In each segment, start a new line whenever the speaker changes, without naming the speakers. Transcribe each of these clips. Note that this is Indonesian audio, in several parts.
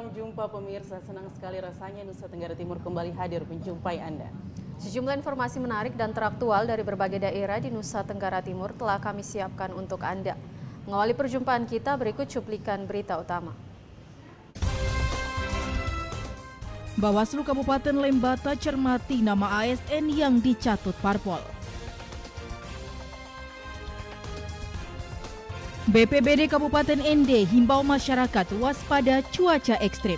Salam jumpa pemirsa, senang sekali rasanya Nusa Tenggara Timur kembali hadir menjumpai Anda.
Sejumlah informasi menarik dan teraktual dari berbagai daerah di Nusa Tenggara Timur telah kami siapkan untuk Anda. Mengawali perjumpaan kita, berikut cuplikan berita utama.
Bawaslu Kabupaten Lembata cermati nama ASN yang dicatut parpol. BPBD Kabupaten ND himbau masyarakat waspada cuaca ekstrim.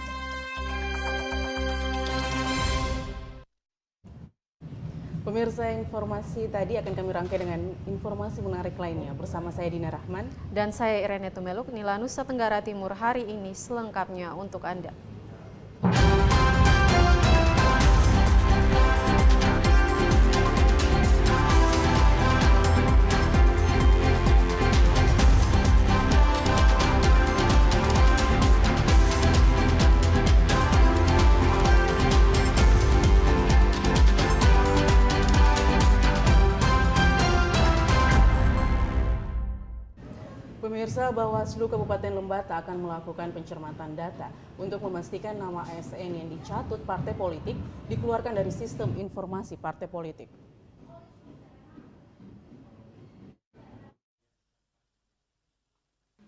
Pemirsa, informasi tadi akan kami rangkai dengan informasi menarik lainnya. Bersama saya Dina Rahman.
Dan saya Irene Tumeluk, inilah Nusa Tenggara Timur hari ini selengkapnya untuk Anda.
Pemirsa, Bawaslu Kabupaten Lembata akan melakukan pencermatan data untuk memastikan nama ASN yang dicatut partai politik dikeluarkan dari sistem informasi partai politik.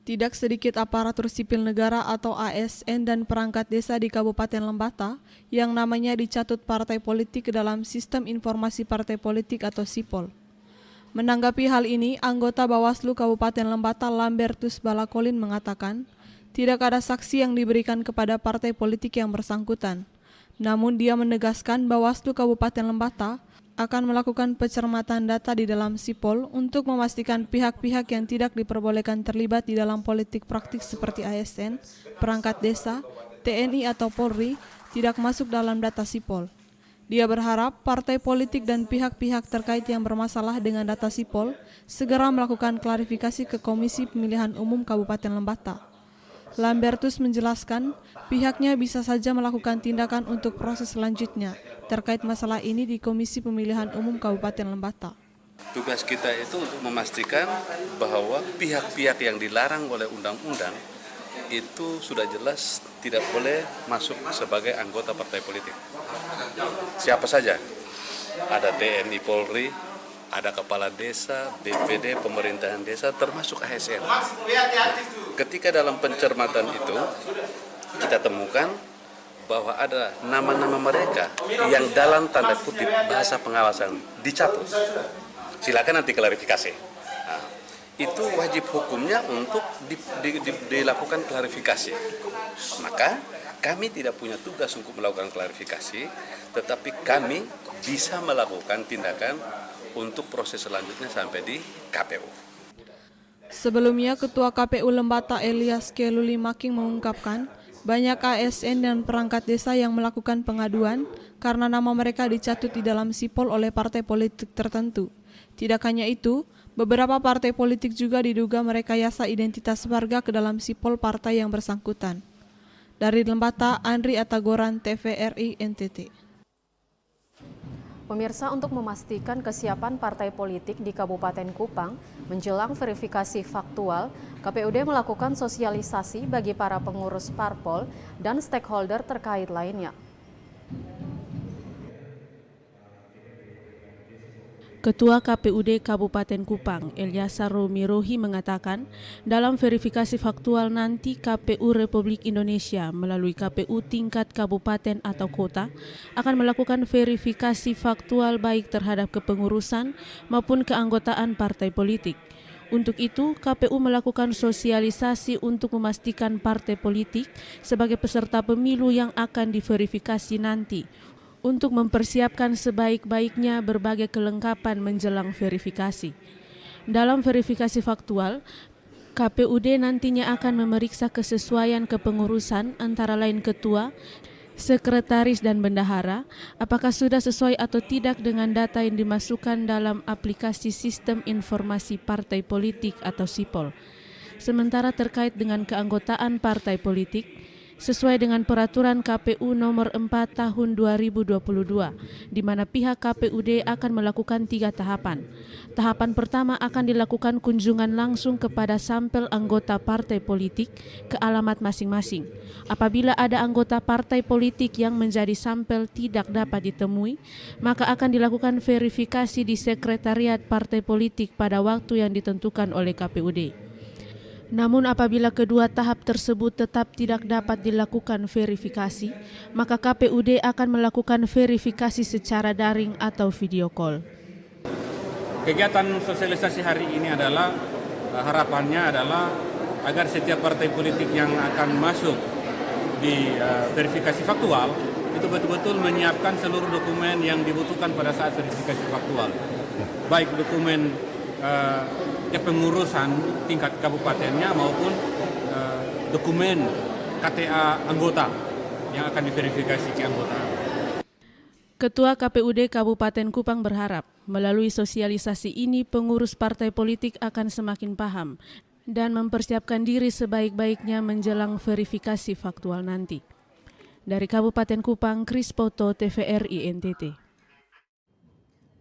Tidak sedikit aparatur sipil negara atau ASN dan perangkat desa di Kabupaten Lembata yang namanya dicatut partai politik ke dalam sistem informasi partai politik atau SIPOL. Menanggapi hal ini, anggota Bawaslu Kabupaten Lembata Lambertus Balakolin mengatakan, tidak ada saksi yang diberikan kepada partai politik yang bersangkutan. Namun dia menegaskan Bawaslu Kabupaten Lembata akan melakukan pencermatan data di dalam SIPOL untuk memastikan pihak-pihak yang tidak diperbolehkan terlibat di dalam politik praktik seperti ASN, perangkat desa, TNI atau Polri tidak masuk dalam data SIPOL. Dia berharap partai politik dan pihak-pihak terkait yang bermasalah dengan data SIPOL segera melakukan klarifikasi ke Komisi Pemilihan Umum Kabupaten Lembata. Lambertus menjelaskan pihaknya bisa saja melakukan tindakan untuk proses selanjutnya terkait masalah ini di Komisi Pemilihan Umum Kabupaten Lembata.
Tugas kita itu untuk memastikan bahwa pihak-pihak yang dilarang oleh undang-undang itu sudah jelas tidak boleh masuk sebagai anggota partai politik. Siapa saja, ada TNI Polri, ada kepala desa, BPD, pemerintahan desa, termasuk ASN. Ketika dalam pencermatan itu, kita temukan bahwa ada nama-nama mereka yang dalam tanda kutip bahasa pengawasan dicatut. Silakan nanti klarifikasi. Nah, itu wajib hukumnya untuk dilakukan klarifikasi. Maka kami tidak punya tugas untuk melakukan klarifikasi, tetapi kami bisa melakukan tindakan untuk proses selanjutnya sampai di KPU.
Sebelumnya, Ketua KPU Lembata Elias Keluli Making mengungkapkan banyak ASN dan perangkat desa yang melakukan pengaduan karena nama mereka dicatut di dalam SIPOL oleh partai politik tertentu. Tidak hanya itu, beberapa partai politik juga diduga merekayasa identitas warga ke dalam SIPOL partai yang bersangkutan. Dari Lembata, Andri Atagoran, TVRI NTT.
Pemirsa, untuk memastikan kesiapan partai politik di Kabupaten Kupang menjelang verifikasi faktual, KPUD melakukan sosialisasi bagi para pengurus parpol dan stakeholder terkait lainnya.
Ketua KPUD Kabupaten Kupang, Elyasar Romirohi mengatakan, dalam verifikasi faktual nanti KPU Republik Indonesia melalui KPU tingkat kabupaten atau kota akan melakukan verifikasi faktual baik terhadap kepengurusan maupun keanggotaan partai politik. Untuk itu, KPU melakukan sosialisasi untuk memastikan partai politik sebagai peserta pemilu yang akan diverifikasi nanti, untuk mempersiapkan sebaik-baiknya berbagai kelengkapan menjelang verifikasi. Dalam verifikasi faktual, KPUD nantinya akan memeriksa kesesuaian kepengurusan antara lain ketua, sekretaris dan bendahara, apakah sudah sesuai atau tidak dengan data yang dimasukkan dalam aplikasi Sistem Informasi Partai Politik atau SIPOL. Sementara terkait dengan keanggotaan partai politik, sesuai dengan peraturan KPU nomor 4 tahun 2022, di mana pihak KPUD akan melakukan 3 tahapan. Tahapan pertama akan dilakukan kunjungan langsung kepada sampel anggota partai politik ke alamat masing-masing. Apabila ada anggota partai politik yang menjadi sampel tidak dapat ditemui, maka akan dilakukan verifikasi di sekretariat partai politik pada waktu yang ditentukan oleh KPUD. Namun apabila kedua tahap tersebut tetap tidak dapat dilakukan verifikasi, maka KPUD akan melakukan verifikasi secara daring atau video call.
Kegiatan sosialisasi hari ini adalah harapannya adalah agar setiap partai politik yang akan masuk di verifikasi faktual itu betul-betul menyiapkan seluruh dokumen yang dibutuhkan pada saat verifikasi faktual, baik dokumen kepengurusan tingkat kabupatennya maupun dokumen KTA anggota yang akan diverifikasi ke anggota.
Ketua KPUD Kabupaten Kupang berharap melalui sosialisasi ini pengurus partai politik akan semakin paham dan mempersiapkan diri sebaik-baiknya menjelang verifikasi faktual nanti. Dari Kabupaten Kupang, Kris Poto, TVRI NTT.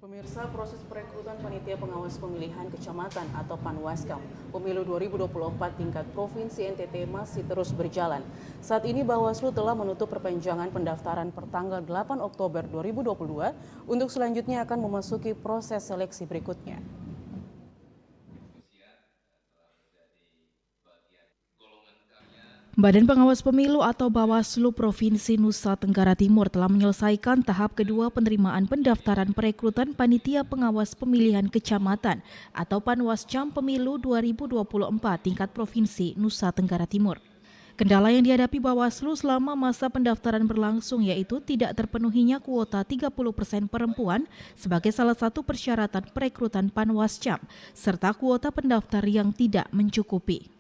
Pemirsa, proses perekrutan panitia pengawas pemilihan kecamatan atau Panwaskam Pemilu 2024 tingkat Provinsi NTT masih terus berjalan. Saat ini Bawaslu telah menutup perpanjangan pendaftaran pertanggal 8 Oktober 2022 untuk selanjutnya akan memasuki proses seleksi berikutnya.
Badan Pengawas Pemilu atau Bawaslu Provinsi Nusa Tenggara Timur telah menyelesaikan tahap kedua penerimaan pendaftaran perekrutan Panitia Pengawas Pemilihan Kecamatan atau Panwaskam Pemilu 2024 tingkat Provinsi Nusa Tenggara Timur. Kendala yang dihadapi Bawaslu selama masa pendaftaran berlangsung yaitu tidak terpenuhinya kuota 30% perempuan sebagai salah satu persyaratan perekrutan Panwaskam, serta kuota pendaftar yang tidak mencukupi.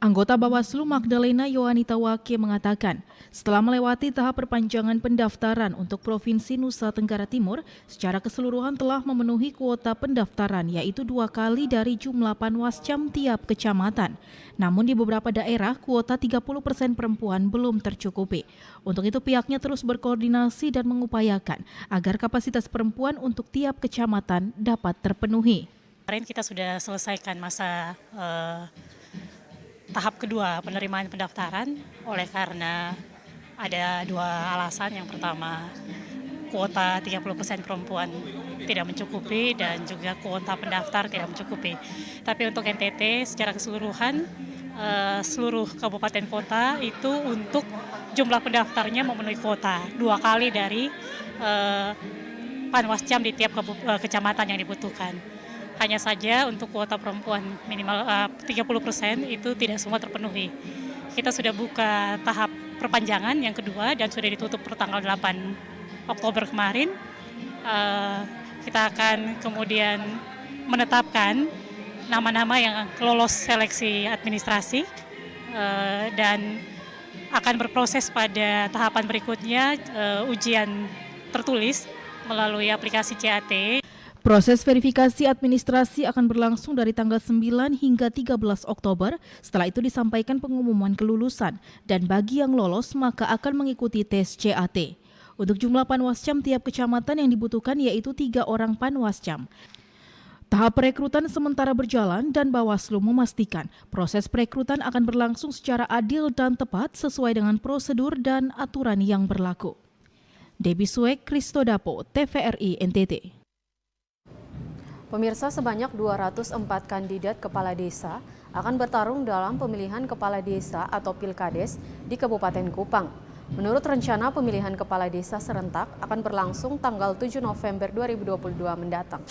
Anggota Bawaslu Magdalena Yohanita Wake mengatakan, setelah melewati tahap perpanjangan pendaftaran untuk Provinsi Nusa Tenggara Timur, secara keseluruhan telah memenuhi kuota pendaftaran yaitu 2 kali dari jumlah Panwaskam tiap kecamatan. Namun di beberapa daerah kuota 30% perempuan belum tercukupi. Untuk itu pihaknya terus berkoordinasi dan mengupayakan agar kapasitas perempuan untuk tiap kecamatan dapat terpenuhi.
Kemarin kita sudah selesaikan masa tahap kedua penerimaan pendaftaran oleh karena ada 2 alasan. Yang pertama, kuota 30% perempuan tidak mencukupi dan juga kuota pendaftar tidak mencukupi. Tapi untuk NTT secara keseluruhan seluruh kabupaten kota itu untuk jumlah pendaftarnya memenuhi kuota 2 kali dari Panwaskam di tiap kecamatan yang dibutuhkan. Hanya saja untuk kuota perempuan minimal 30% itu tidak semua terpenuhi. Kita sudah buka tahap perpanjangan yang kedua dan sudah ditutup per tanggal 8 Oktober kemarin. Kita akan kemudian menetapkan nama-nama yang lolos seleksi administrasi dan akan berproses pada tahapan berikutnya ujian tertulis melalui aplikasi CAT.
Proses verifikasi administrasi akan berlangsung dari tanggal 9 hingga 13 Oktober. Setelah itu disampaikan pengumuman kelulusan dan bagi yang lolos maka akan mengikuti tes CAT. Untuk jumlah Panwaskam tiap kecamatan yang dibutuhkan yaitu 3 orang Panwaskam. Tahap perekrutan sementara berjalan dan Bawaslu memastikan proses perekrutan akan berlangsung secara adil dan tepat sesuai dengan prosedur dan aturan yang berlaku. Debbie Suek, Kristodapo, TVRI NTT.
Pemirsa, sebanyak 204 kandidat kepala desa akan bertarung dalam pemilihan kepala desa atau Pilkades di Kabupaten Kupang. Menurut rencana, pemilihan kepala desa serentak akan berlangsung tanggal 7 November 2022 mendatang.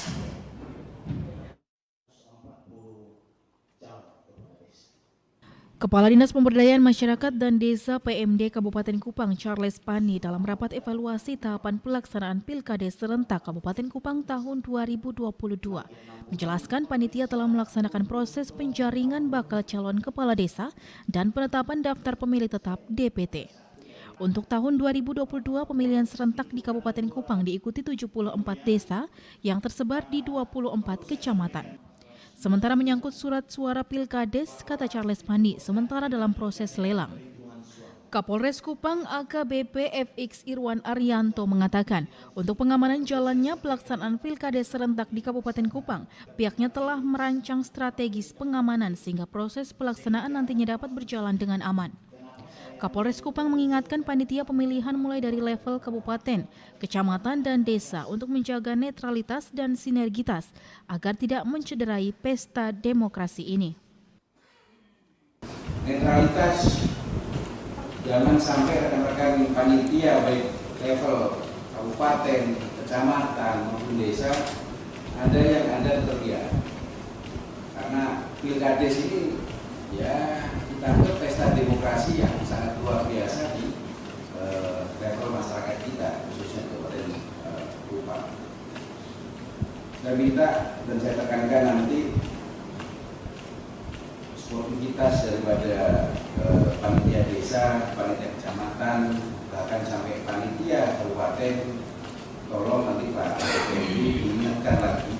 Kepala Dinas Pemberdayaan Masyarakat dan Desa PMD Kabupaten Kupang Charles Pani dalam rapat evaluasi tahapan pelaksanaan Pilkades serentak Kabupaten Kupang tahun 2022 menjelaskan panitia telah melaksanakan proses penjaringan bakal calon kepala desa dan penetapan daftar pemilih tetap DPT. Untuk tahun 2022 pemilihan serentak di Kabupaten Kupang diikuti 74 desa yang tersebar di 24 kecamatan. Sementara menyangkut surat suara Pilkades, kata Charles Pani, sementara dalam proses lelang. Kapolres Kupang AKBP FX Irwan Arianto mengatakan, untuk pengamanan jalannya pelaksanaan Pilkades serentak di Kabupaten Kupang, pihaknya telah merancang strategis pengamanan sehingga proses pelaksanaan nantinya dapat berjalan dengan aman. Kapolres Kupang mengingatkan panitia pemilihan mulai dari level kabupaten, kecamatan, dan desa untuk menjaga netralitas dan sinergitas agar tidak mencederai pesta demokrasi ini.
Netralitas, jangan sampai rekan-rekan panitia baik level kabupaten, kecamatan maupun desa ada yang Anda terlihat. Karena Pilkades ini ya kita anggap pesta demokrasi yang sangat luar biasa di level masyarakat kita, khususnya Kabupaten Kupang. Saya minta dan saya tekankan nanti sportivitas daripada panitia desa, panitia kecamatan, bahkan sampai panitia kabupaten, tolong nanti Pak Jokowi diingatkan lagi.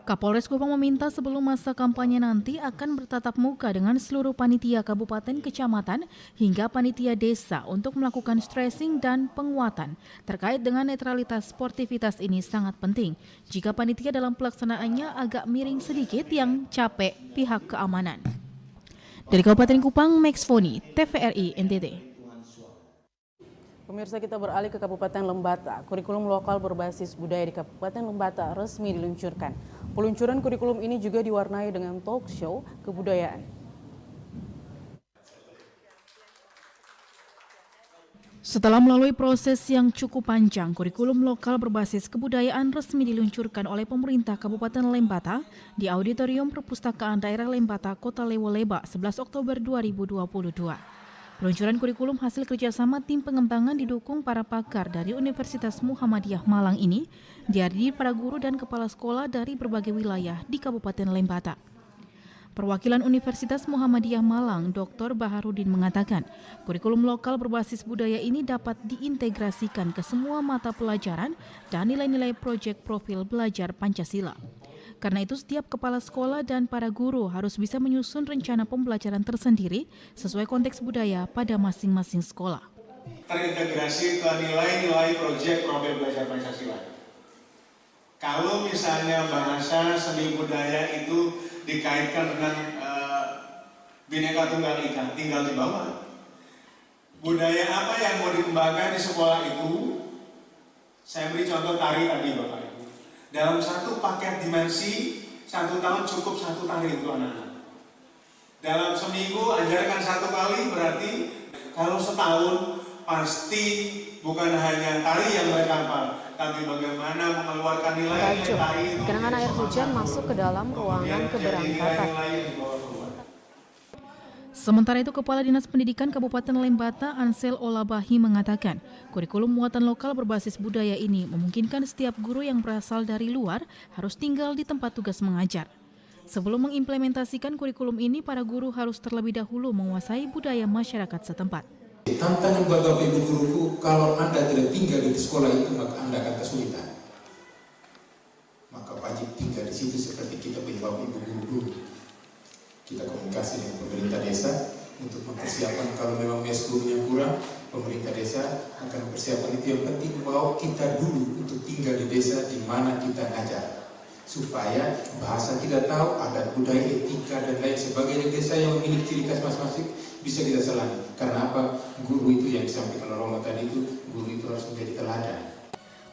Kapolres Kupang meminta sebelum masa kampanye nanti akan bertatap muka dengan seluruh panitia kabupaten, kecamatan, hingga panitia desa untuk melakukan stressing dan penguatan. Terkait dengan netralitas sportivitas ini sangat penting. Jika panitia dalam pelaksanaannya agak miring sedikit yang capek pihak keamanan. Dari Kabupaten Kupang, Max Foni, TVRI NTT.
Pemirsa, kita beralih ke Kabupaten Lembata. Kurikulum lokal berbasis budaya di Kabupaten Lembata resmi diluncurkan. Peluncuran kurikulum ini juga diwarnai dengan talk show kebudayaan.
Setelah melalui proses yang cukup panjang, kurikulum lokal berbasis kebudayaan resmi diluncurkan oleh pemerintah Kabupaten Lembata di Auditorium Perpustakaan Daerah Lembata, Kota Lewoleba, 11 Oktober 2022. Peluncuran kurikulum hasil kerjasama tim pengembangan didukung para pakar dari Universitas Muhammadiyah Malang ini dihadiri para guru dan kepala sekolah dari berbagai wilayah di Kabupaten Lembata. Perwakilan Universitas Muhammadiyah Malang, Dr. Baharudin mengatakan, kurikulum lokal berbasis budaya ini dapat diintegrasikan ke semua mata pelajaran dan nilai-nilai proyek profil belajar Pancasila. Karena itu setiap kepala sekolah dan para guru harus bisa menyusun rencana pembelajaran tersendiri sesuai konteks budaya pada masing-masing sekolah.
Terintegrasi ke nilai-nilai proyek profil belajar Pancasila. Kalau misalnya bahasa seni budaya itu dikaitkan dengan Bhinneka Tunggal Ika, tinggal di bawah. Budaya apa yang mau dikembangkan di sekolah itu? Saya beri contoh tari tadi Bapak. Dalam satu paket dimensi, 1 tahun cukup 1 tari untuk anak-anak. Dalam seminggu ajarkan 1 kali, berarti kalau setahun pasti bukan hanya tari yang mereka hafal, tapi bagaimana mengeluarkan nilai-nilai tari itu.
Genangan air hujan masuk ke dalam ruangan keberangkatan.
Sementara itu, Kepala Dinas Pendidikan Kabupaten Lembata, Ansel Olabahi mengatakan, kurikulum muatan lokal berbasis budaya ini memungkinkan setiap guru yang berasal dari luar harus tinggal di tempat tugas mengajar. Sebelum mengimplementasikan kurikulum ini, para guru harus terlebih dahulu menguasai budaya masyarakat setempat.
Tantangan buat Bapak Ibu guruku, kalau Anda tidak tinggal di sekolah itu, maka Anda akan kesulitan. Maka wajib tinggal di situ seperti kita punya Bapak Ibu guru-guru. Kita komunikasi dengan pemerintah desa untuk mempersiapkan kalau memang gurunya kurang, pemerintah desa akan mempersiapkan itu. Yang penting bahwa kita dulu untuk tinggal di desa di mana kita ngajar, supaya bahasa kita tahu, adat budaya, etika dan lain sebagainya desa yang memiliki ciri khas masing-masing bisa kita selami. Karena apa? Guru itu yang disampaikan Romo tadi itu, guru itu harus menjadi teladan.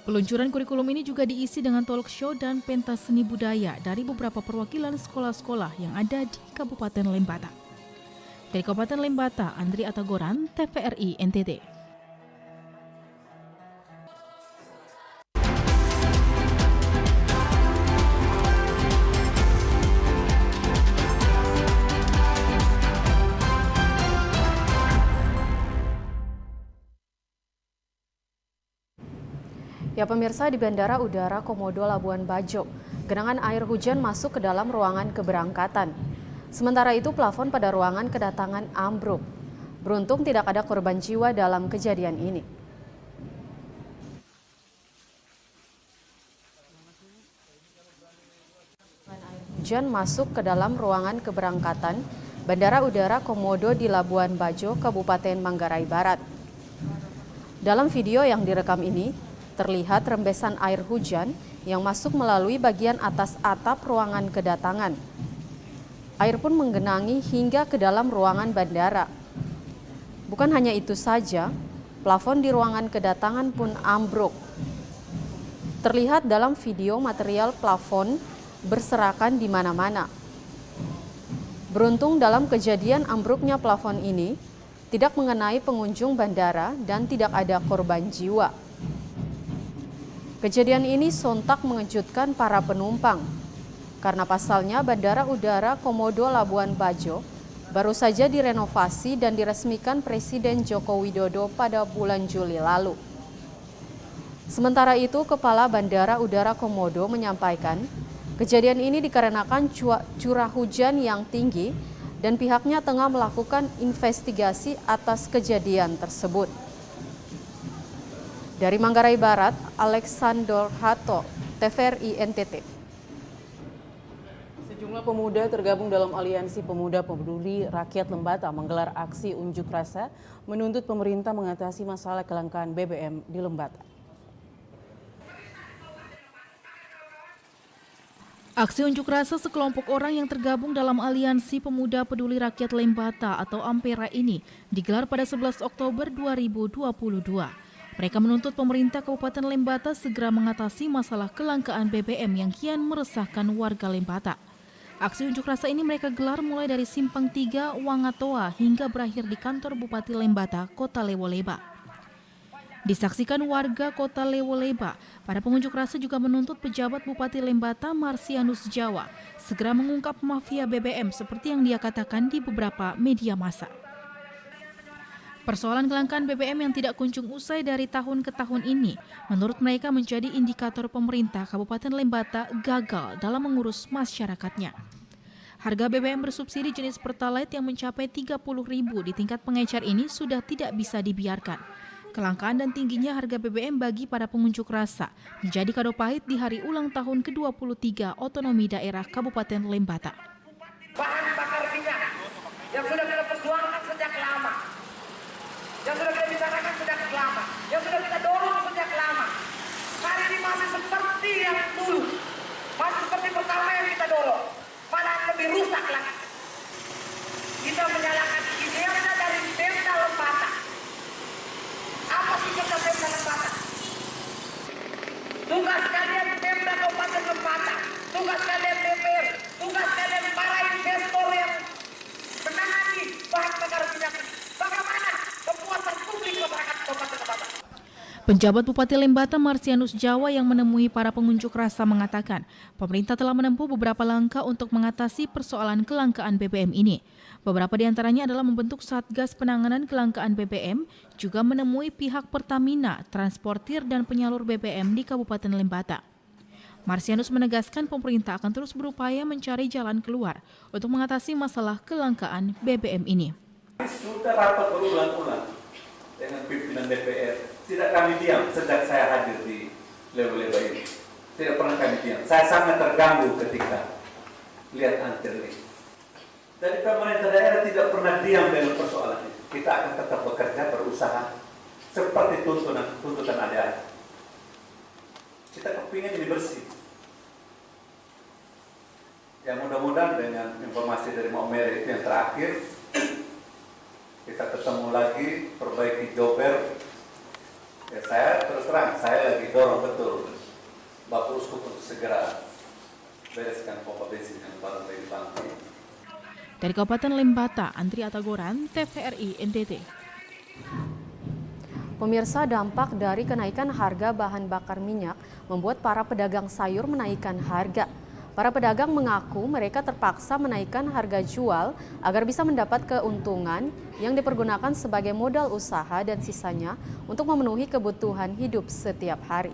Peluncuran kurikulum ini juga diisi dengan talk show dan pentas seni budaya dari beberapa perwakilan sekolah-sekolah yang ada di Kabupaten Lembata. Dari Kabupaten Lembata, Andri Atagoran, TVRI NTT.
Ya pemirsa, di Bandara Udara Komodo Labuan Bajo, genangan air hujan masuk ke dalam ruangan keberangkatan. Sementara itu plafon pada ruangan kedatangan ambruk. Beruntung tidak ada korban jiwa dalam kejadian ini. Hujan masuk ke dalam ruangan keberangkatan Bandara Udara Komodo di Labuan Bajo, Kabupaten Manggarai Barat. Dalam video yang direkam ini, terlihat rembesan air hujan yang masuk melalui bagian atas atap ruangan kedatangan. Air pun menggenangi hingga ke dalam ruangan bandara. Bukan hanya itu saja, plafon di ruangan kedatangan pun ambruk. Terlihat dalam video material plafon berserakan di mana-mana. Beruntung dalam kejadian ambruknya plafon ini tidak mengenai pengunjung bandara dan tidak ada korban jiwa. Kejadian ini sontak mengejutkan para penumpang karena pasalnya Bandara Udara Komodo Labuan Bajo baru saja direnovasi dan diresmikan Presiden Joko Widodo pada bulan Juli lalu. Sementara itu, Kepala Bandara Udara Komodo menyampaikan kejadian ini dikarenakan curah hujan yang tinggi dan pihaknya tengah melakukan investigasi atas kejadian tersebut. Dari Manggarai Barat, Alexander Hato, TVRI NTT.
Sejumlah pemuda tergabung dalam Aliansi Pemuda Peduli Rakyat Lembata menggelar aksi unjuk rasa menuntut pemerintah mengatasi masalah kelangkaan BBM di Lembata.
Aksi unjuk rasa sekelompok orang yang tergabung dalam Aliansi Pemuda Peduli Rakyat Lembata atau Ampera ini digelar pada 11 Oktober 2022. Mereka menuntut pemerintah Kabupaten Lembata segera mengatasi masalah kelangkaan BBM yang kian meresahkan warga Lembata. Aksi unjuk rasa ini mereka gelar mulai dari Simpang 3 Wangatoa hingga berakhir di kantor Bupati Lembata, Kota Lewoleba. Disaksikan warga Kota Lewoleba, para pengunjuk rasa juga menuntut pejabat Bupati Lembata Marsianus Jawa segera mengungkap mafia BBM seperti yang dia katakan di beberapa media massa. Persoalan kelangkaan BBM yang tidak kunjung usai dari tahun ke tahun ini, menurut mereka menjadi indikator pemerintah Kabupaten Lembata gagal dalam mengurus masyarakatnya. Harga BBM bersubsidi jenis Pertalite yang mencapai Rp30.000 di tingkat pengecer ini sudah tidak bisa dibiarkan. Kelangkaan dan tingginya harga BBM bagi para pengunjuk rasa menjadi kado pahit di hari ulang tahun ke-23 otonomi daerah Kabupaten Lembata.
Bahan bakar minyak yang sudah kita perjuangkan sejak lama, yang sudah kita bicarakan sejak lama, yang sudah kita dorong sejak lama. Hari ini masih seperti yang dulu, masih seperti pertama yang kita dorong, malah lebih rusak lagi. Kita menyalahkan idealnya dari Pemda Lembata. Apa sih kita Pemda Lembata? Tugas kalian Pemda Kabupaten Lembata, tugas kalian DPR, tugas kalian para investor yang menangani bahan bakar minyak ini. Bagaimana kepuasan publik masyarakat Kabupaten Lembata?
Penjabat Bupati Lembata Marsianus Jawa yang menemui para pengunjuk rasa mengatakan pemerintah telah menempuh beberapa langkah untuk mengatasi persoalan kelangkaan BBM ini. Beberapa di antaranya adalah membentuk Satgas Penanganan Kelangkaan BBM, juga menemui pihak Pertamina, transportir dan penyalur BBM di Kabupaten Lembata. Marsianus menegaskan pemerintah akan terus berupaya mencari jalan keluar untuk mengatasi masalah kelangkaan BBM ini.
Sudah rapat berulang-ulang dengan pimpinan DPR. Tidak kami diam sejak saya hadir di Lewoleba ini. Tidak pernah kami diam. Saya sangat terganggu ketika lihat antir ini. Dari pemerintah daerah tidak pernah diam dengan persoalan ini. Kita akan tetap bekerja, berusaha seperti tuntutan ADAR. Kita kepingin ini bersih. Ya mudah-mudahan dengan informasi dari Mbak Mary itu yang terakhir, kita ketemu lagi, perbaiki Jober. Ya saya terus terang, saya lagi dorong betul Bapak Uskup untuk segera bereskan pompa bensin yang baru dibangun.
Dari Kabupaten Lembata, Andri Atagoran, TVRI NTT.
Pemirsa, dampak dari kenaikan harga bahan bakar minyak membuat para pedagang sayur menaikkan harga. Para pedagang mengaku mereka terpaksa menaikkan harga jual agar bisa mendapat keuntungan yang dipergunakan sebagai modal usaha dan sisanya untuk memenuhi kebutuhan hidup setiap hari.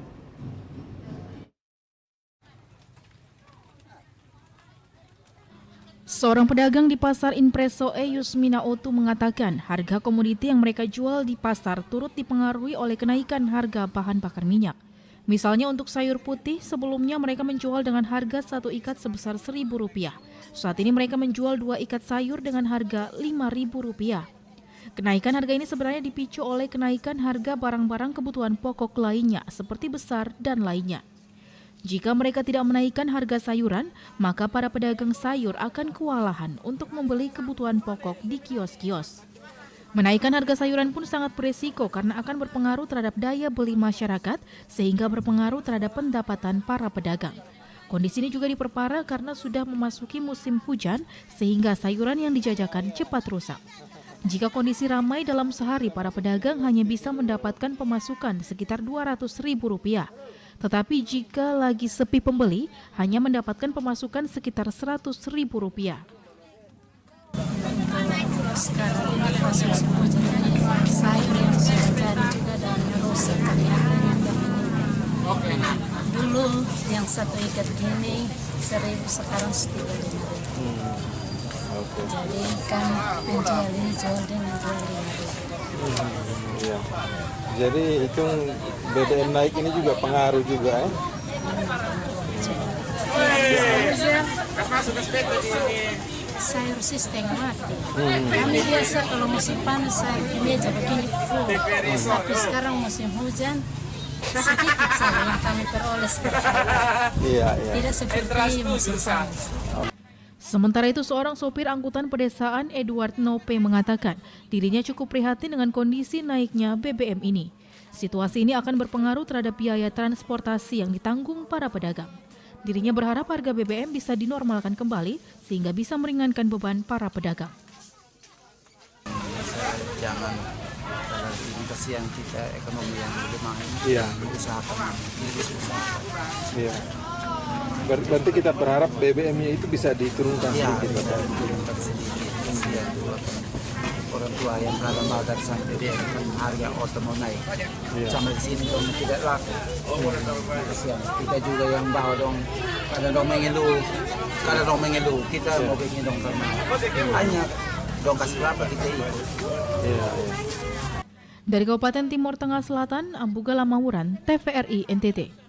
Seorang pedagang di Pasar Impreso Yusmina Otu mengatakan harga komoditi yang mereka jual di pasar turut dipengaruhi oleh kenaikan harga bahan bakar minyak. Misalnya untuk sayur putih, sebelumnya mereka menjual dengan harga 1 ikat sebesar Rp1.000. Saat ini mereka menjual 2 ikat sayur dengan harga Rp5.000. Kenaikan harga ini sebenarnya dipicu oleh kenaikan harga barang-barang kebutuhan pokok lainnya seperti besar dan lainnya. Jika mereka tidak menaikkan harga sayuran, maka para pedagang sayur akan kewalahan untuk membeli kebutuhan pokok di kios-kios. Menaikkan harga sayuran pun sangat beresiko karena akan berpengaruh terhadap daya beli masyarakat sehingga berpengaruh terhadap pendapatan para pedagang. Kondisi ini juga diperparah karena sudah memasuki musim hujan sehingga sayuran yang dijajakan cepat rusak. Jika kondisi ramai dalam sehari, para pedagang hanya bisa mendapatkan pemasukan sekitar Rp200.000. Tetapi jika lagi sepi pembeli, hanya mendapatkan pemasukan sekitar Rp100.000.
Sekarang ini pas musim hujan ini sayur yang sudah jadi juga dan rusak dulu yang 1 ikat gini 1.000, sekarang 35.000. Jadi kan penjual ini jual dengan 25.000.
Iya. Jadi itu BBM naik ini juga pengaruh juga ya?
Sayur sistem mati. Kami biasa kalau musim panas sayur ini aja begini full. Tapi sekarang musim hujan sedikit saja yang kami peroleh setiap hari. Tidak seperti musim panas.
Sementara itu, seorang sopir angkutan pedesaan Edward Nope mengatakan dirinya cukup prihatin dengan kondisi naiknya BBM ini. Situasi ini akan berpengaruh terhadap biaya transportasi yang ditanggung para pedagang. Dirinya berharap harga BBM bisa dinormalkan kembali sehingga bisa meringankan beban para pedagang.
Jangan terlalu kasihan kita ekonomi yang lemah ini. Usahakan lebih susah.
Iya. Berarti kita berharap BBM-nya itu bisa diturunkan sedikit.
Diturunkan sedikit. Kasihan orang tua yang kalau makan sampai dia harga oto mau naik. Sampai sini dong tidak laku. Kasihan. Kita juga yang bawa dong. Kalau dong mengeluh, kita mau pengen dong karena hanya dong kasih berapa kita ikut.
Dari Kabupaten Timur Tengah Selatan, Ambuga Lamawuran, TVRI NTT.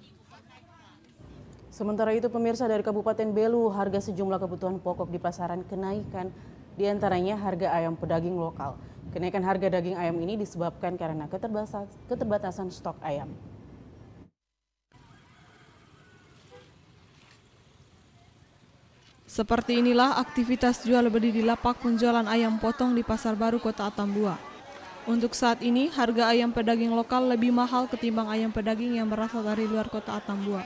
Sementara itu, pemirsa, dari Kabupaten Belu, harga sejumlah kebutuhan pokok di pasaran kenaikan, di antaranya harga ayam pedaging lokal. Kenaikan harga daging ayam ini disebabkan karena keterbatasan stok ayam.
Seperti inilah aktivitas jual beli di lapak penjualan ayam potong di Pasar Baru Kota Atambua. Untuk saat ini, harga ayam pedaging lokal lebih mahal ketimbang ayam pedaging yang berasal dari luar Kota Atambua.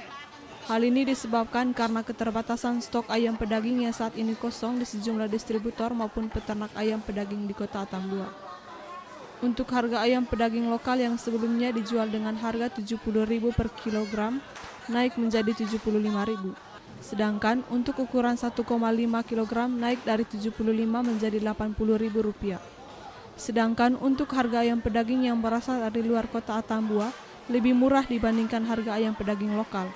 Hal ini disebabkan karena keterbatasan stok ayam pedaging yang saat ini kosong di sejumlah distributor maupun peternak ayam pedaging di Kota Atambua. Untuk harga ayam pedaging lokal yang sebelumnya dijual dengan harga Rp70.000 per kilogram, naik menjadi Rp75.000. Sedangkan untuk ukuran 1,5 kg naik dari Rp75 menjadi Rp80.000. Sedangkan untuk harga ayam pedaging yang berasal dari luar Kota Atambua lebih murah dibandingkan harga ayam pedaging lokal.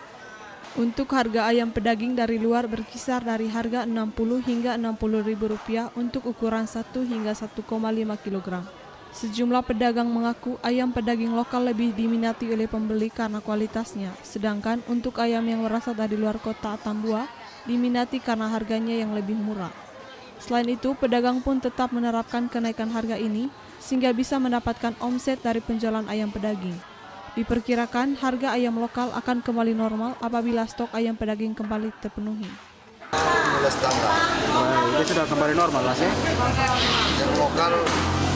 Untuk harga ayam pedaging dari luar berkisar dari harga Rp60 hingga Rp60.000 untuk ukuran 1 hingga 1,5 kg. Sejumlah pedagang mengaku ayam pedaging lokal lebih diminati oleh pembeli karena kualitasnya, sedangkan untuk ayam yang berasal dari luar Kota Atambua diminati karena harganya yang lebih murah. Selain itu, pedagang pun tetap menerapkan kenaikan harga ini sehingga bisa mendapatkan omset dari penjualan ayam pedaging. Diperkirakan harga ayam lokal akan kembali normal apabila stok ayam pedaging kembali terpenuhi.
Mulai standar.
Ini sudah kembali normal lah sih.
Yang lokal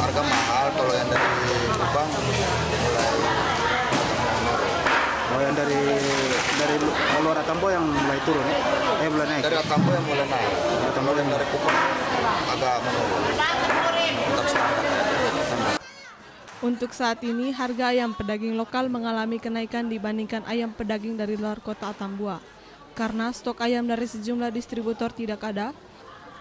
harga mahal, kalau yang dari Kupang mulai.
Oh, yang dari luar Atambua yang mulai turun, mulai naik.
Dari Atambua yang mulai naik. Kalau yang dari Kupang agak menurun. Tetap standar.
Untuk saat ini, harga ayam pedaging lokal mengalami kenaikan dibandingkan ayam pedaging dari luar Kota Atambua. Karena stok ayam dari sejumlah distributor tidak ada,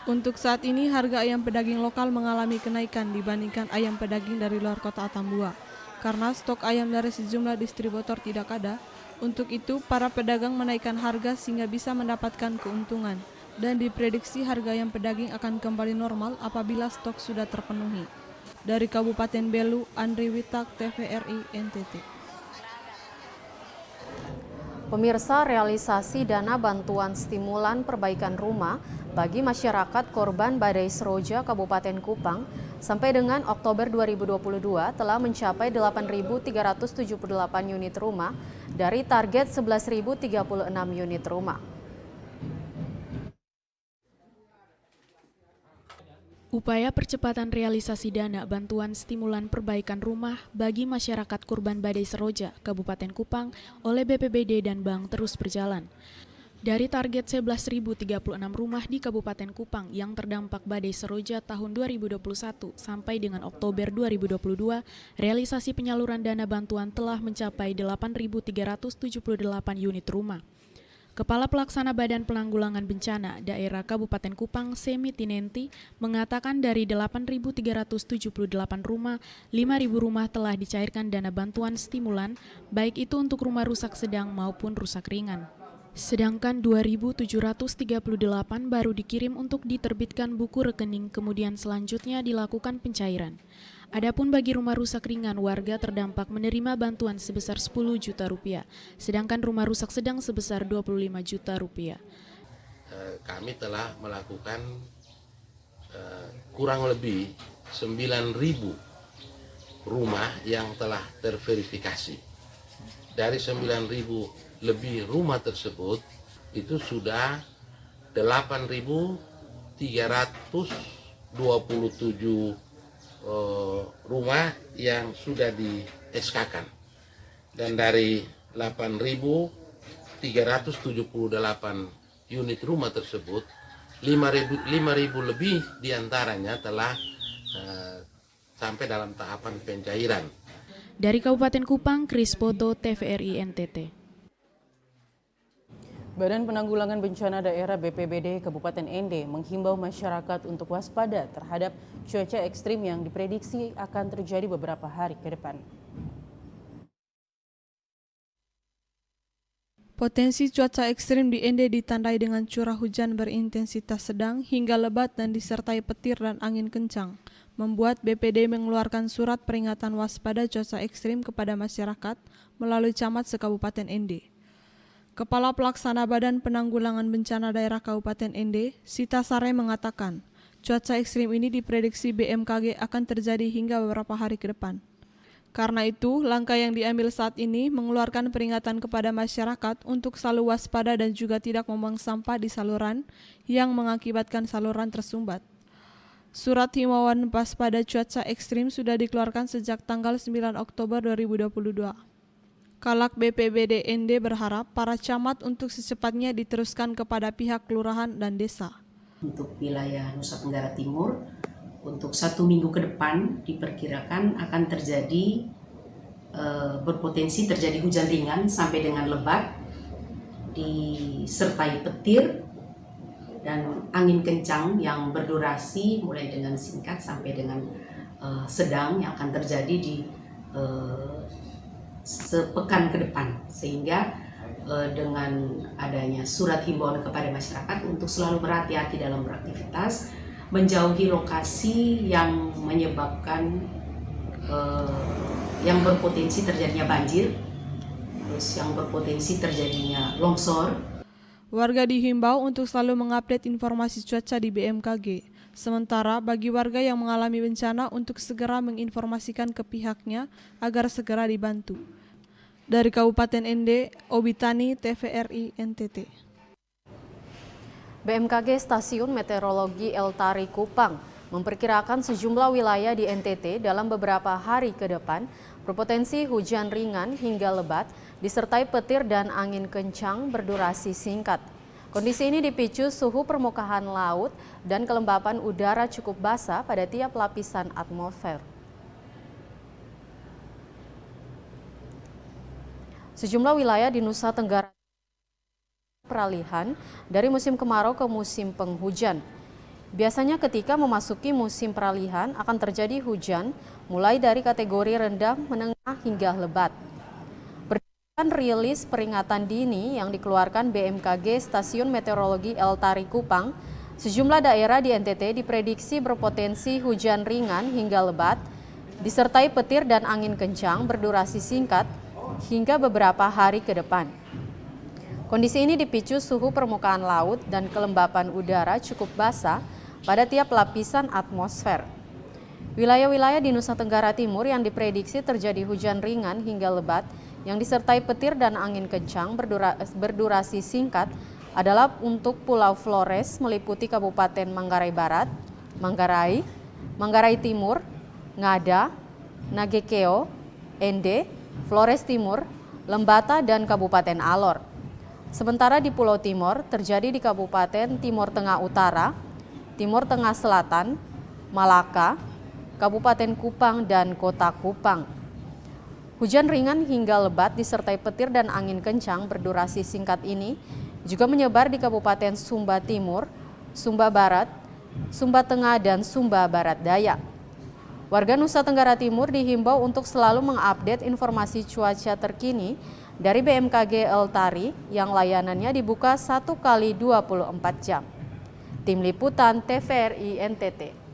untuk saat ini harga ayam pedaging lokal mengalami kenaikan dibandingkan ayam pedaging dari luar Kota Atambua. Karena stok ayam dari sejumlah distributor tidak ada, untuk itu para pedagang menaikkan harga sehingga bisa mendapatkan keuntungan. Dan diprediksi harga ayam pedaging akan kembali normal apabila stok sudah terpenuhi. Dari Kabupaten Belu, Andri Witak, TVRI NTT.
Pemirsa, realisasi dana bantuan stimulan perbaikan rumah bagi masyarakat korban badai Seroja Kabupaten Kupang sampai dengan Oktober 2022 telah mencapai 8.378 unit rumah dari target 11.036 unit rumah.
Upaya percepatan realisasi dana bantuan stimulan perbaikan rumah bagi masyarakat korban badai Seroja, Kabupaten Kupang oleh BPBD dan Bank terus berjalan. Dari target 11.036 rumah di Kabupaten Kupang yang terdampak badai Seroja tahun 2021 sampai dengan Oktober 2022, realisasi penyaluran dana bantuan telah mencapai 8.378 unit rumah. Kepala Pelaksana Badan Penanggulangan Bencana Daerah Kabupaten Kupang, Semi Tinenti, mengatakan dari 8.378 rumah, 5.000 rumah telah dicairkan dana bantuan stimulan, baik itu untuk rumah rusak sedang maupun rusak ringan. Sedangkan 2.738 baru dikirim untuk diterbitkan buku rekening, kemudian selanjutnya dilakukan pencairan. Adapun bagi rumah rusak ringan, warga terdampak menerima bantuan sebesar 10 juta rupiah, sedangkan rumah rusak sedang sebesar 25 juta rupiah.
Kami telah melakukan kurang lebih 9.000 rumah yang telah terverifikasi. Dari 9.000 lebih rumah tersebut, itu sudah 8.327 rumah yang sudah di SK-kan, dan dari 8.378 unit rumah tersebut 5.000 lebih diantaranya telah sampai dalam tahapan pencairan.
Dari Kabupaten Kupang, Kris Poto, TVRI NTT.
Badan Penanggulangan Bencana Daerah BPBD Kabupaten Ende menghimbau masyarakat untuk waspada terhadap cuaca ekstrim yang diprediksi akan terjadi beberapa hari ke depan.
Potensi cuaca ekstrim di Ende ditandai dengan curah hujan berintensitas sedang hingga lebat dan disertai petir dan angin kencang, membuat BPD mengeluarkan surat peringatan waspada cuaca ekstrim kepada masyarakat melalui camat se-Kabupaten Ende. Kepala Pelaksana Badan Penanggulangan Bencana Daerah Kabupaten Ende, Sita Sare mengatakan, cuaca ekstrim ini diprediksi BMKG akan terjadi hingga beberapa hari ke depan. Karena itu, langkah yang diambil saat ini mengeluarkan peringatan kepada masyarakat untuk selalu waspada dan juga tidak membuang sampah di saluran yang mengakibatkan saluran tersumbat. Surat himbauan waspada cuaca ekstrim sudah dikeluarkan sejak tanggal 9 Oktober 2022. Kalak BPBD Ende berharap para camat untuk secepatnya diteruskan kepada pihak kelurahan dan desa.
Untuk wilayah Nusa Tenggara Timur, untuk 1 minggu ke depan diperkirakan akan terjadi berpotensi terjadi hujan ringan sampai dengan lebat, disertai petir dan angin kencang yang berdurasi mulai dengan singkat sampai dengan sedang yang akan terjadi di sepekan ke depan, sehingga dengan adanya surat himbauan kepada masyarakat untuk selalu berhati-hati dalam beraktivitas, menjauhi lokasi yang menyebabkan yang berpotensi terjadinya banjir, terus yang berpotensi terjadinya longsor.
Warga dihimbau untuk selalu mengupdate informasi cuaca di BMKG. Sementara bagi warga yang mengalami bencana untuk segera menginformasikan ke pihaknya agar segera dibantu. Dari Kabupaten Ende, Obitani, TVRI NTT.
BMKG Stasiun Meteorologi Eltari Kupang memperkirakan sejumlah wilayah di NTT dalam beberapa hari ke depan berpotensi hujan ringan hingga lebat disertai petir dan angin kencang berdurasi singkat. Kondisi ini dipicu suhu permukaan laut dan kelembapan udara cukup basah pada tiap lapisan atmosfer. Sejumlah wilayah di Nusa Tenggara peralihan dari musim kemarau ke musim penghujan. Biasanya ketika memasuki musim peralihan akan terjadi hujan mulai dari kategori rendah, menengah hingga lebat. Rilis peringatan dini yang dikeluarkan BMKG Stasiun Meteorologi Eltari Kupang, sejumlah daerah di NTT diprediksi berpotensi hujan ringan hingga lebat, disertai petir dan angin kencang berdurasi singkat hingga beberapa hari ke depan. Kondisi ini dipicu suhu permukaan laut dan kelembapan udara cukup basah pada tiap lapisan atmosfer. Wilayah-wilayah di Nusa Tenggara Timur yang diprediksi terjadi hujan ringan hingga lebat yang disertai petir dan angin kencang berdurasi singkat adalah untuk Pulau Flores meliputi Kabupaten Manggarai Barat, Manggarai Timur, Ngada, Nagekeo, Ende, Flores Timur, Lembata, dan Kabupaten Alor. Sementara di Pulau Timor terjadi di Kabupaten Timor Tengah Utara, Timor Tengah Selatan, Malaka, Kabupaten Kupang, dan Kota Kupang. Hujan ringan hingga lebat disertai petir dan angin kencang berdurasi singkat ini juga menyebar di Kabupaten Sumba Timur, Sumba Barat, Sumba Tengah, dan Sumba Barat Daya. Warga Nusa Tenggara Timur dihimbau untuk selalu mengupdate informasi cuaca terkini dari BMKG Eltari yang layanannya dibuka 1 kali 24 jam. Tim Liputan TVRI NTT.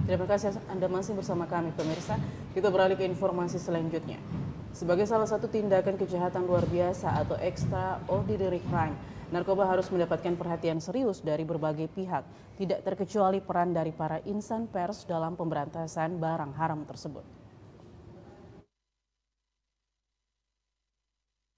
Terima kasih Anda masih bersama kami pemirsa. Kita beralih ke informasi selanjutnya. Sebagai salah satu tindakan kejahatan luar biasa atau extraordinary crime, narkoba harus mendapatkan perhatian serius dari berbagai pihak, tidak terkecuali peran dari para insan pers dalam pemberantasan barang haram tersebut.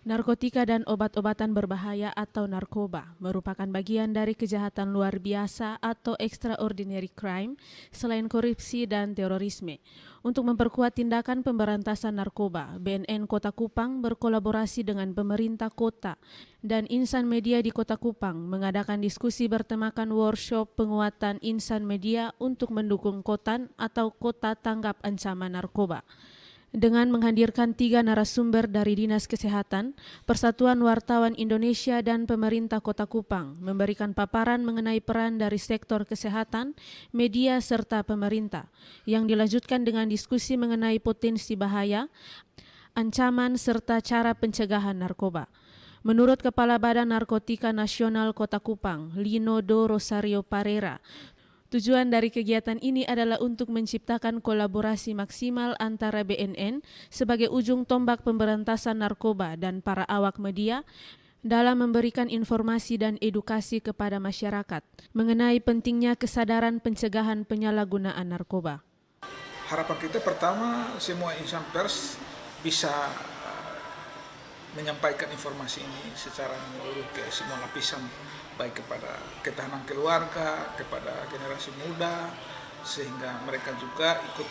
Narkotika dan obat-obatan berbahaya atau narkoba merupakan bagian dari kejahatan luar biasa atau extraordinary crime selain korupsi dan terorisme. Untuk memperkuat tindakan pemberantasan narkoba, BNN Kota Kupang berkolaborasi dengan pemerintah kota dan insan media di Kota Kupang mengadakan diskusi bertemakan workshop penguatan insan media untuk mendukung KOTAN atau Kota Tanggap Ancaman Narkoba. Dengan menghadirkan 3 narasumber dari Dinas Kesehatan, Persatuan Wartawan Indonesia, dan pemerintah Kota Kupang memberikan paparan mengenai peran dari sektor kesehatan, media, serta pemerintah, yang dilanjutkan dengan diskusi mengenai potensi bahaya, ancaman, serta cara pencegahan narkoba. Menurut Kepala Badan Narkotika Nasional Kota Kupang, Lino Do Rosario Parera, tujuan dari kegiatan ini adalah untuk menciptakan kolaborasi maksimal antara BNN sebagai ujung tombak pemberantasan narkoba dan para awak media dalam memberikan informasi dan edukasi kepada masyarakat mengenai pentingnya kesadaran pencegahan penyalahgunaan narkoba.
Harapan kita pertama, semua insan pers bisa menyampaikan informasi ini secara menyeluruh ke semua lapisan, baik kepada ketahanan keluarga, kepada generasi muda, sehingga mereka juga ikut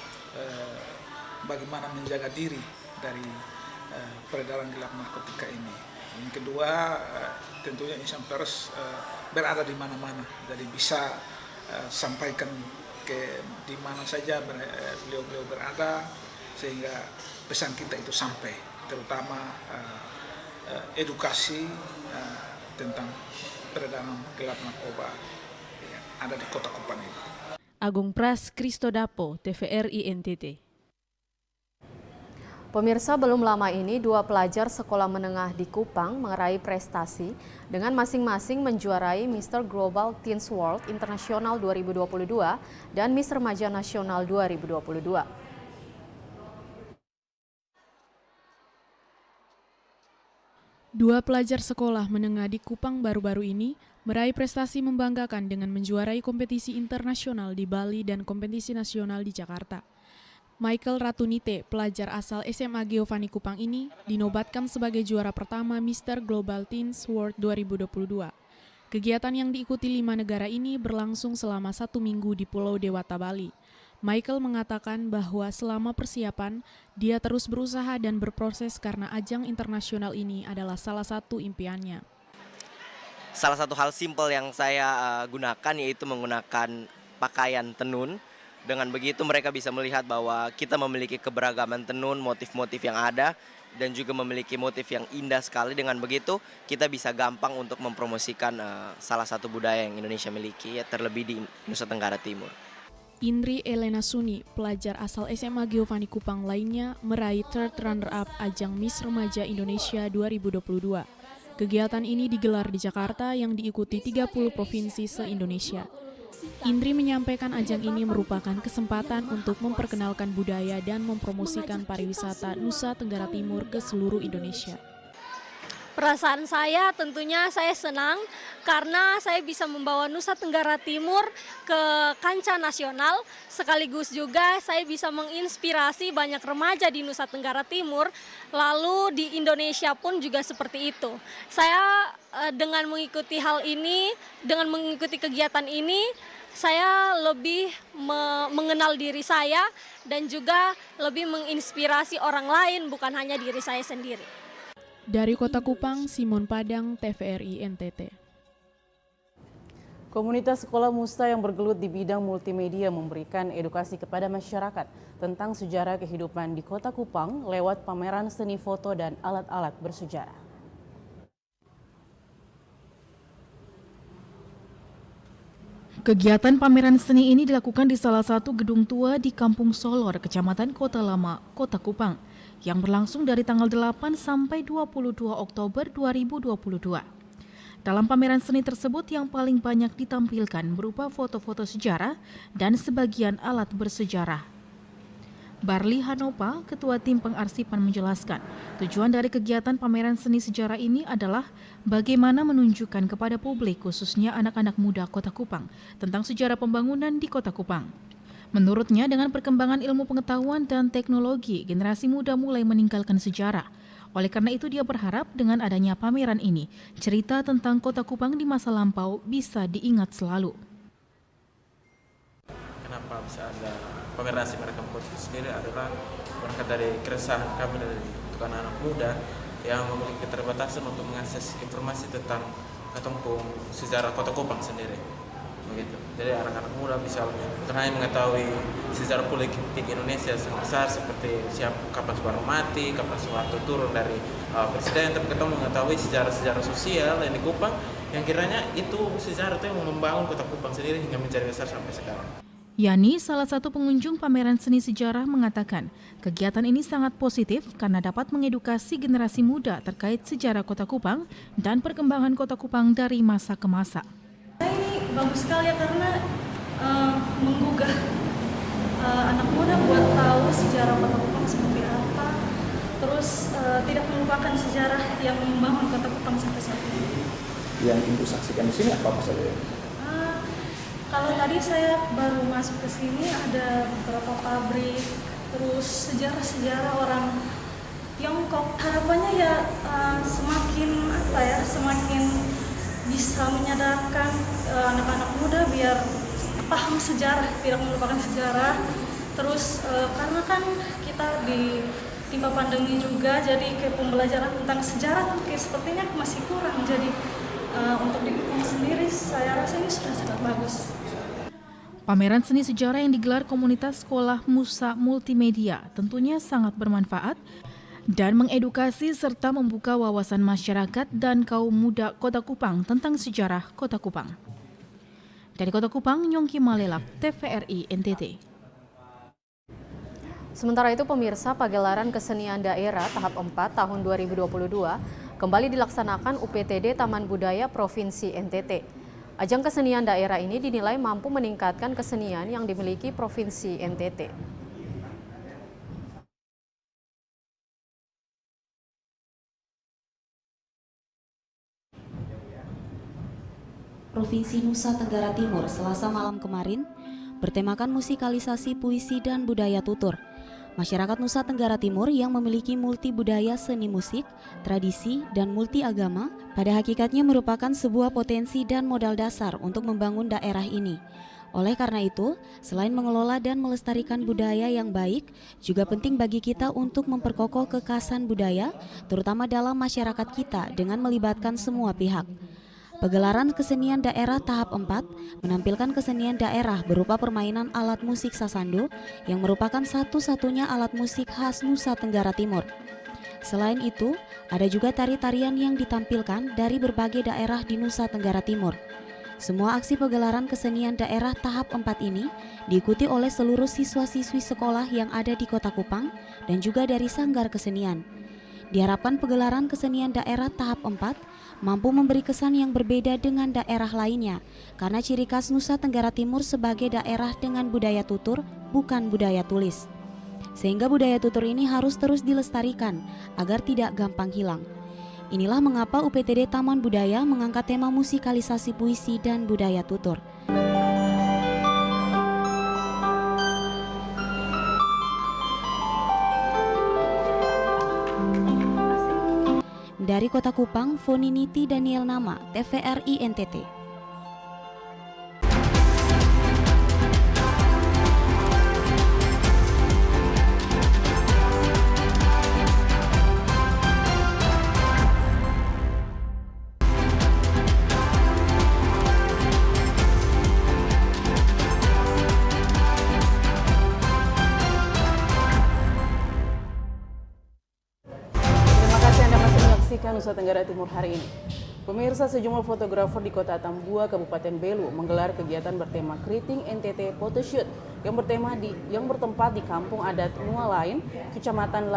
bagaimana menjaga diri dari peredaran gelap narkotika ini. Yang kedua, tentunya insan pers berada di mana-mana, jadi bisa sampaikan ke di mana saja beliau-beliau berada, sehingga pesan kita itu sampai, terutama edukasi tentang peredaran gelap narkoba yang ada di Kota Kupang ini.
Agung Pras, Kristodapo, TVRI NTT.
Pemirsa, belum lama ini 2 pelajar sekolah menengah di Kupang meraih prestasi dengan masing-masing menjuarai Mr. Global Teens World Internasional 2022 dan Miss Remaja Nasional 2022.
Dua pelajar sekolah menengah di Kupang baru-baru ini meraih prestasi membanggakan dengan menjuarai kompetisi internasional di Bali dan kompetisi nasional di Jakarta. Michael Ratunite, pelajar asal SMA Giovanni Kupang ini, dinobatkan sebagai juara pertama Mr. Global Teens World 2022. Kegiatan yang diikuti 5 negara ini berlangsung selama 1 minggu di Pulau Dewata, Bali. Michael mengatakan bahwa selama persiapan, dia terus berusaha dan berproses karena ajang internasional ini adalah salah satu impiannya.
Salah satu hal simpel yang saya gunakan yaitu menggunakan pakaian tenun. Dengan begitu mereka bisa melihat bahwa kita memiliki keberagaman tenun, motif-motif yang ada, dan juga memiliki motif yang indah sekali. Dengan begitu kita bisa gampang untuk mempromosikan salah satu budaya yang Indonesia miliki, ya, terlebih di Nusa Tenggara Timur.
Indri Elena Suni, pelajar asal SMA Giovanni Kupang lainnya, meraih third runner-up ajang Miss Remaja Indonesia 2022. Kegiatan ini digelar di Jakarta yang diikuti 30 provinsi se-Indonesia. Indri menyampaikan ajang ini merupakan kesempatan untuk memperkenalkan budaya dan mempromosikan pariwisata Nusa Tenggara Timur ke seluruh Indonesia.
Perasaan saya tentunya saya senang karena saya bisa membawa Nusa Tenggara Timur ke kancah nasional, sekaligus juga saya bisa menginspirasi banyak remaja di Nusa Tenggara Timur, lalu di Indonesia pun juga seperti itu. Saya dengan mengikuti hal ini, dengan mengikuti kegiatan ini, saya lebih mengenal diri saya dan juga lebih menginspirasi orang lain, bukan hanya diri saya sendiri.
Dari Kota Kupang, Simon Padang, TVRI NTT.
Komunitas sekolah Musa yang bergelut di bidang multimedia memberikan edukasi kepada masyarakat tentang sejarah kehidupan di Kota Kupang lewat pameran seni foto dan alat-alat bersejarah.
Kegiatan pameran seni ini dilakukan di salah satu gedung tua di Kampung Solor, Kecamatan Kota Lama, Kota Kupang, yang berlangsung dari tanggal 8 sampai 22 Oktober 2022. Dalam pameran seni tersebut yang paling banyak ditampilkan berupa foto-foto sejarah dan sebagian alat bersejarah. Barli Hanopa, Ketua Tim Pengarsipan menjelaskan, tujuan dari kegiatan pameran seni sejarah ini adalah bagaimana menunjukkan kepada publik, khususnya anak-anak muda Kota Kupang, tentang sejarah pembangunan di Kota Kupang. Menurutnya, dengan perkembangan ilmu pengetahuan dan teknologi, generasi muda mulai meninggalkan sejarah. Oleh karena itu, dia berharap dengan adanya pameran ini, cerita tentang Kota Kupang di masa lampau bisa diingat selalu.
Kenapa bisa ada pameran seni merekam kota sendiri adalah berangkat dari keresahan kami dari anak-anak muda yang memiliki keterbatasan untuk mengakses informasi tentang sejarah Kota Kupang sendiri. Begitu. Jadi anak-anak muda bisa bukan hanya mengetahui sejarah politik Indonesia yang besar seperti kapan Soekarno mati, kapan Soeharto turun dari presiden, tapi kita mengetahui sejarah-sejarah sosial yang di Kupang yang kiranya itu sejarah itu yang membangun Kota Kupang sendiri hingga menjadi besar sampai sekarang.
Yani, salah satu pengunjung pameran seni sejarah, mengatakan kegiatan ini sangat positif karena dapat mengedukasi generasi muda terkait sejarah Kota Kupang dan perkembangan Kota Kupang dari masa ke masa.
Ini bagus sekali ya karena menggugah anak muda buat tahu sejarah Kota Kupang seperti apa, terus tidak melupakan sejarah yang membangun Kota Kupang sampai saat ini.
Yang Ibu saksikan di sini apa saja?
Kalau tadi saya baru masuk ke sini ada beberapa pabrik, terus sejarah-sejarah orang Tiongkok. Harapannya ya semakin bisa menyadarkan anak-anak muda biar paham sejarah, tidak melupakan sejarah. Terus karena kan kita ditimpa pandemi juga, jadi kayak pembelajaran tentang sejarah tuh kayak sepertinya masih kurang. Jadi untuk di Kupang sendiri saya rasa ini sudah sangat bagus.
Pameran seni sejarah yang digelar komunitas sekolah Musa Multimedia tentunya sangat bermanfaat dan mengedukasi serta membuka wawasan masyarakat dan kaum muda Kota Kupang tentang sejarah Kota Kupang. Dari Kota Kupang, Nyongki Malelak, TVRI NTT.
Sementara itu, pemirsa, pagelaran kesenian daerah tahap 4 tahun 2022 kembali dilaksanakan UPTD Taman Budaya Provinsi NTT. Ajang kesenian daerah ini dinilai mampu meningkatkan kesenian yang dimiliki Provinsi NTT.
Provinsi Nusa Tenggara Timur Selasa malam kemarin bertemakan musikalisasi puisi dan budaya tutur. Masyarakat Nusa Tenggara Timur yang memiliki multi budaya seni musik, tradisi, dan multi agama pada hakikatnya merupakan sebuah potensi dan modal dasar untuk membangun daerah ini. Oleh karena itu, selain mengelola dan melestarikan budaya yang baik, juga penting bagi kita untuk memperkokoh kekhasan budaya, terutama dalam masyarakat kita dengan melibatkan semua pihak. Pagelaran kesenian daerah tahap 4 menampilkan kesenian daerah berupa permainan alat musik sasando yang merupakan satu-satunya alat musik khas Nusa Tenggara Timur. Selain itu, ada juga tari-tarian yang ditampilkan dari berbagai daerah di Nusa Tenggara Timur. Semua aksi pagelaran kesenian daerah tahap 4 ini diikuti oleh seluruh siswa-siswi sekolah yang ada di Kota Kupang dan juga dari Sanggar Kesenian. Diharapkan pegelaran kesenian daerah tahap 4 mampu memberi kesan yang berbeda dengan daerah lainnya, karena ciri khas Nusa Tenggara Timur sebagai daerah dengan budaya tutur, bukan budaya tulis. Sehingga budaya tutur ini harus terus dilestarikan agar tidak gampang hilang. Inilah mengapa UPTD Taman Budaya mengangkat tema musikalisasi puisi dan budaya tutur. Dari Kota Kupang, Foniniti Daniel Nama, TVRI NTT.
Nusa Tenggara Timur hari ini. Pemirsa, sejumlah fotografer di Kota Tambua, Kabupaten Belu menggelar kegiatan bertema Keriting NTT Photoshoot yang bertempat di Kampung Adat Nualain, Kecamatan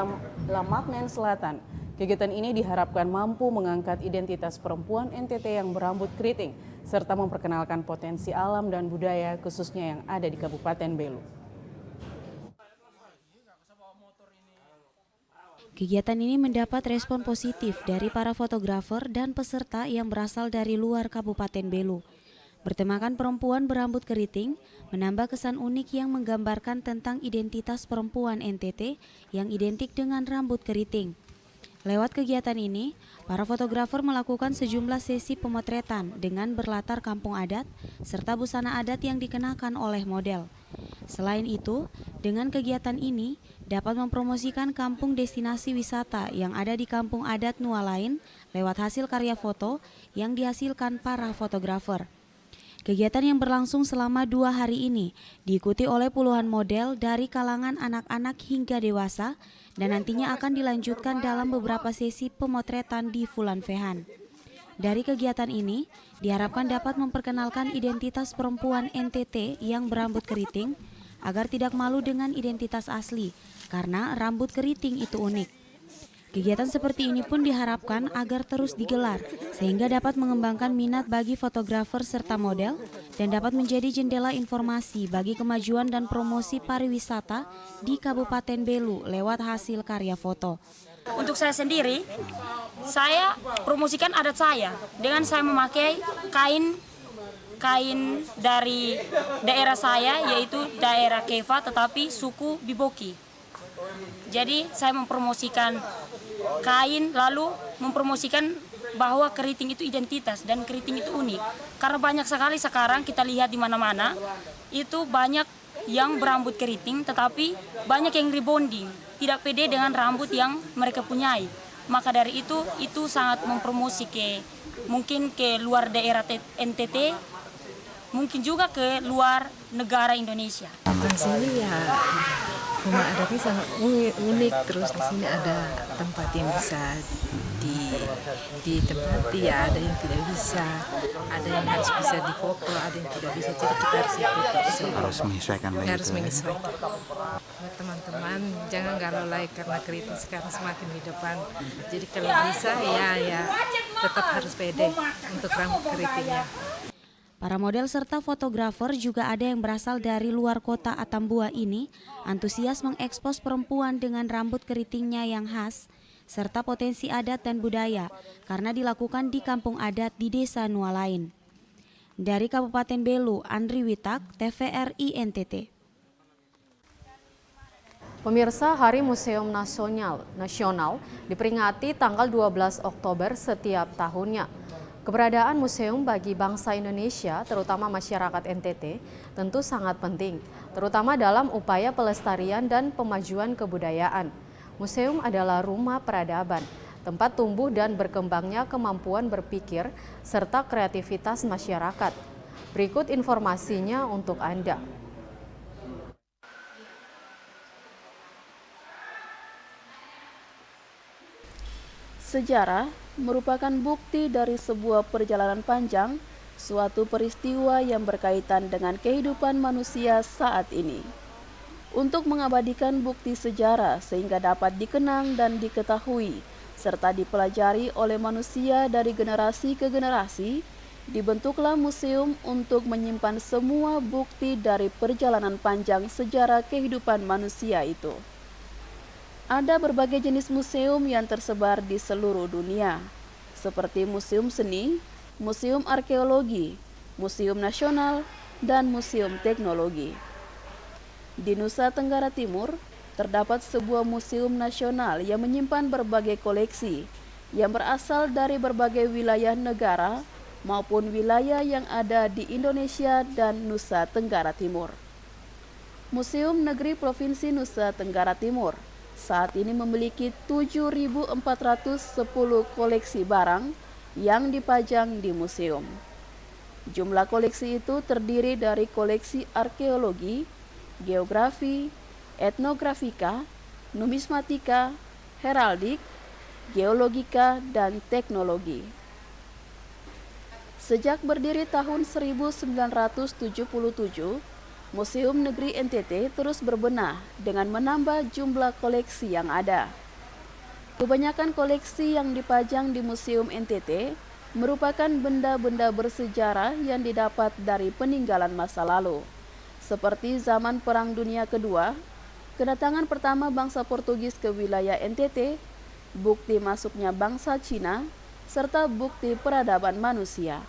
Lamaknen Selatan. Kegiatan ini diharapkan mampu mengangkat identitas perempuan NTT yang berambut keriting serta memperkenalkan potensi alam dan budaya khususnya yang ada di Kabupaten Belu.
Kegiatan ini mendapat respon positif dari para fotografer dan peserta yang berasal dari luar Kabupaten Belu. Bertemakan perempuan berambut keriting, menambah kesan unik yang menggambarkan tentang identitas perempuan NTT yang identik dengan rambut keriting. Lewat kegiatan ini, para fotografer melakukan sejumlah sesi pemotretan dengan berlatar kampung adat serta busana adat yang dikenakan oleh model. Selain itu, dengan kegiatan ini dapat mempromosikan kampung destinasi wisata yang ada di Kampung Adat Nualain lewat hasil karya foto yang dihasilkan para fotografer. Kegiatan yang berlangsung selama 2 hari ini diikuti oleh puluhan model dari kalangan anak-anak hingga dewasa dan nantinya akan dilanjutkan dalam beberapa sesi pemotretan di Fulan Fehan. Dari kegiatan ini, diharapkan dapat memperkenalkan identitas perempuan NTT yang berambut keriting agar tidak malu dengan identitas asli, karena rambut keriting itu unik. Kegiatan seperti ini pun diharapkan agar terus digelar, sehingga dapat mengembangkan minat bagi fotografer serta model, dan dapat menjadi jendela informasi bagi kemajuan dan promosi pariwisata di Kabupaten Belu lewat hasil karya foto.
Untuk saya sendiri, saya promosikan adat saya dengan saya memakai kain dari daerah saya, yaitu daerah Keva tetapi suku Biboki. Jadi saya mempromosikan kain, lalu mempromosikan bahwa keriting itu identitas dan keriting itu unik. Karena banyak sekali sekarang kita lihat di mana-mana itu banyak yang berambut keriting, tetapi banyak yang rebonding, tidak pede dengan rambut yang mereka punyai. Maka dari itu sangat mempromosi mungkin ke luar daerah NTT, mungkin juga ke luar negara Indonesia.
Di sini ya rumah adatnya sangat unik, terus di sini ada tempat yang bisa ditempati, ya ada yang tidak bisa, ada yang harus bisa difoto, ada yang tidak bisa, jadi kita harus ikut,
harus menyesuaikan lagi.
Harus menyesuaikan. Teman-teman jangan galau lagi karena keriting sekarang semakin di depan. Jadi kalau bisa ya tetap harus pede untuk rambut keritingnya.
Para model serta fotografer juga ada yang berasal dari luar kota Atambua ini antusias mengekspos perempuan dengan rambut keritingnya yang khas serta potensi adat dan budaya karena dilakukan di kampung adat di Desa Nualain. Dari Kabupaten Belu, Andri Witak, TVRI NTT.
Pemirsa, Hari Museum Nasional diperingati tanggal 12 Oktober setiap tahunnya. Keberadaan museum bagi bangsa Indonesia, terutama masyarakat NTT, tentu sangat penting, terutama dalam upaya pelestarian dan pemajuan kebudayaan. Museum adalah rumah peradaban, tempat tumbuh dan berkembangnya kemampuan berpikir serta kreativitas masyarakat. Berikut informasinya untuk Anda.
Sejarah merupakan bukti dari sebuah perjalanan panjang, suatu peristiwa yang berkaitan dengan kehidupan manusia saat ini. Untuk mengabadikan bukti sejarah sehingga dapat dikenang dan diketahui, serta dipelajari oleh manusia dari generasi ke generasi, dibentuklah museum untuk menyimpan semua bukti dari perjalanan panjang sejarah kehidupan manusia itu. Ada berbagai jenis museum yang tersebar di seluruh dunia, seperti museum seni, museum arkeologi, museum nasional, dan museum teknologi. Di Nusa Tenggara Timur, terdapat sebuah museum nasional yang menyimpan berbagai koleksi yang berasal dari berbagai wilayah negara maupun wilayah yang ada di Indonesia dan Nusa Tenggara Timur. Museum Negeri Provinsi Nusa Tenggara Timur saat ini memiliki 7.410 koleksi barang yang dipajang di museum. Jumlah koleksi itu terdiri dari koleksi arkeologi, geografi, etnografika, numismatika, heraldik, geologika, dan teknologi. Sejak berdiri tahun 1977, Museum Negeri NTT terus berbenah dengan menambah jumlah koleksi yang ada. Kebanyakan koleksi yang dipajang di Museum NTT merupakan benda-benda bersejarah yang didapat dari peninggalan masa lalu, seperti zaman Perang Dunia Kedua, kedatangan pertama bangsa Portugis ke wilayah NTT, bukti masuknya bangsa Cina, serta bukti peradaban manusia.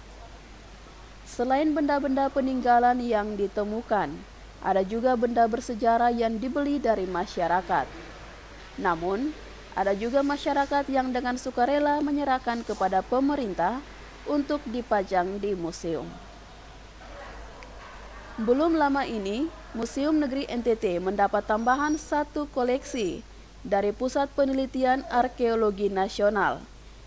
Selain benda-benda peninggalan yang ditemukan, ada juga benda bersejarah yang dibeli dari masyarakat. Namun, ada juga masyarakat yang dengan sukarela menyerahkan kepada pemerintah untuk dipajang di museum. Belum lama ini, Museum Negeri NTT mendapat tambahan satu koleksi dari Pusat Penelitian Arkeologi Nasional,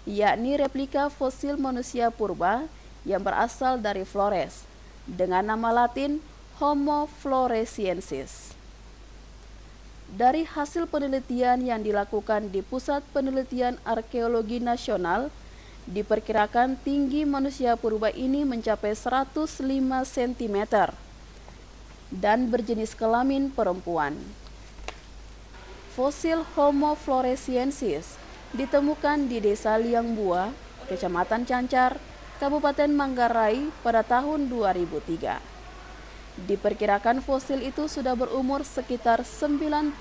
yakni replika fosil manusia purba yang berasal dari Flores, dengan nama latin Homo floresiensis. Dari hasil penelitian yang dilakukan di Pusat Penelitian Arkeologi Nasional, diperkirakan tinggi manusia purba ini mencapai 105 cm dan berjenis kelamin perempuan. Fosil Homo floresiensis ditemukan di Desa Liangbua, Kecamatan Cancar, Kabupaten Manggarai pada tahun 2003. Diperkirakan fosil itu sudah berumur sekitar 95.000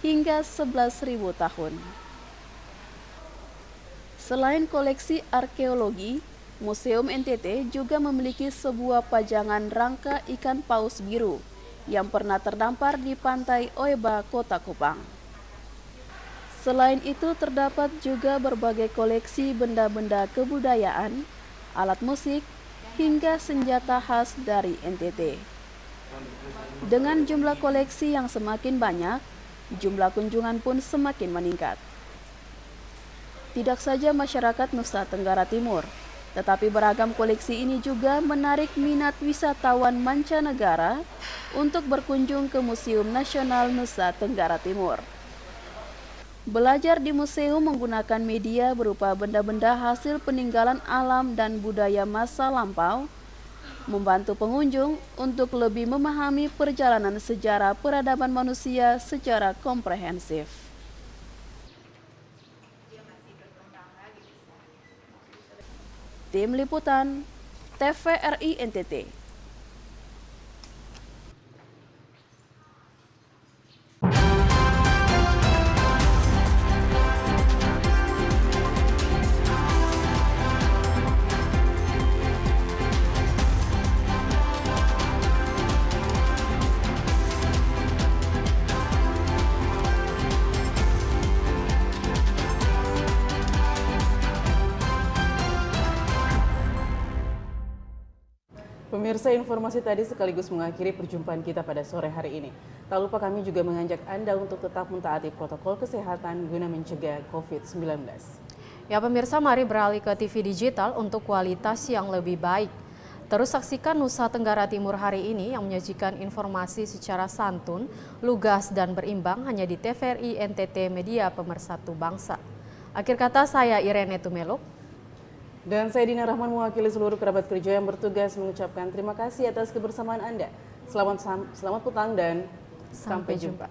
hingga 11.000 tahun. Selain koleksi arkeologi, Museum NTT juga memiliki sebuah pajangan rangka ikan paus biru yang pernah terdampar di pantai Oeba, Kota Kupang. Selain itu, terdapat juga berbagai koleksi benda-benda kebudayaan, alat musik, hingga senjata khas dari NTT. Dengan jumlah koleksi yang semakin banyak, jumlah kunjungan pun semakin meningkat. Tidak saja masyarakat Nusa Tenggara Timur, tetapi beragam koleksi ini juga menarik minat wisatawan mancanegara untuk berkunjung ke Museum Nasional Nusa Tenggara Timur. Belajar di museum menggunakan media berupa benda-benda hasil peninggalan alam dan budaya masa lampau, membantu pengunjung untuk lebih memahami perjalanan sejarah peradaban manusia secara komprehensif. Tim Liputan TVRI NTT.
Pemirsa, informasi tadi sekaligus mengakhiri perjumpaan kita pada sore hari ini. Tak lupa kami juga mengajak Anda untuk tetap mentaati protokol kesehatan guna mencegah COVID-19.
Ya pemirsa, mari beralih ke TV digital untuk kualitas yang lebih baik. Terus saksikan Nusa Tenggara Timur hari ini yang menyajikan informasi secara santun, lugas dan berimbang hanya di TVRI NTT Media Pemersatu Bangsa. Akhir kata saya Irene Tumeluk.
Dan saya Dina Rahman mewakili seluruh kerabat kerja yang bertugas mengucapkan terima kasih atas kebersamaan Anda. Selamat petang dan sampai jumpa.